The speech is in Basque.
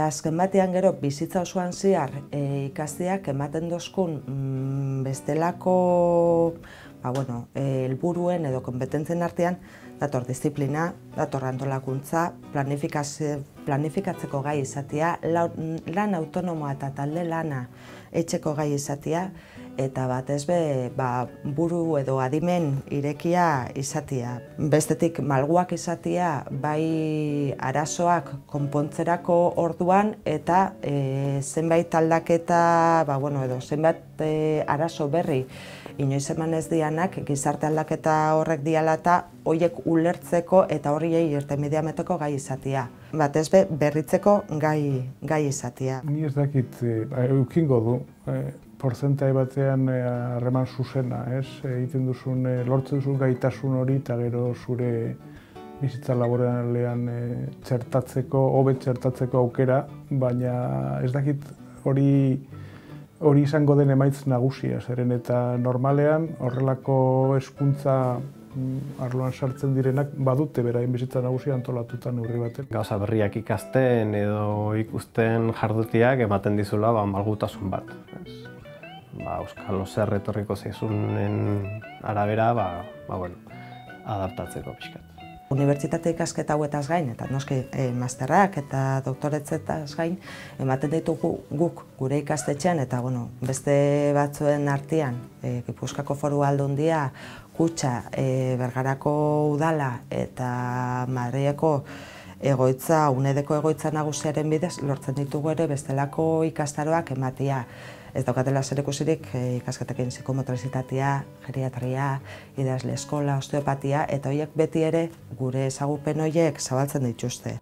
azken batean gero bizitza osoan zehar ikasteak ematen dozkun bestelako helburuen edo konpetentzien artean dator disiplina, dator antolakuntza, planifikatzeko gai izatea, lan autonomoa eta talde lana etxeko gai izatea, eta batez be buru edo adimen irekia izatea. Bestetik malguak izatea bai arazoak konpontzerako orduan eta zenbait aldaketa edo zenbait arazo berri inoiz eman ez dianak gizarte aldaketa horrek diala eta horiek ulertzeko eta horiei irtenbidea emateko gai izatea. Batez be berritzeko gai izatea. Ni ez dakit eukingo du porzentai batean harreman zuzena, egiten duzun, lortzen duzun gaitasun hori eta gero zure bizitza laboralean hobe txertatzeko aukera, baina ez dakit hori izango den emaitz nagusia, zeren eta normalean horrelako hezkuntza arloan sartzen direnak badute beraien bizitza nagusia antolatuta neurri baten. Gauza berriak ikasten edo ikusten jardutiak ematen dizula malgutasun bat. Euskal zer etorriko zaizunen arabera adaptatzeko pixkat. Unibertsitate ikasketa hauetaz gain, eta noski masterrak eta doktoretzetaz gain, ematen ditugu guk gure ikastetxean eta beste batzuen artean, Gipuzkoako Foru Aldundia, Kutxa, Bergarako Udala eta Madrileko egoitza, UNEDeko egoitza nagusiaren bidez, lortzen ditugu ere bestelako ikastaroak ematea. Ez daukatela zerikusirik ikasketekin psikomotorizitatea, geriatria, idazle eskola, osteopatia, eta horiek beti ere gure ezagupen horiek zabaltzen dituzte.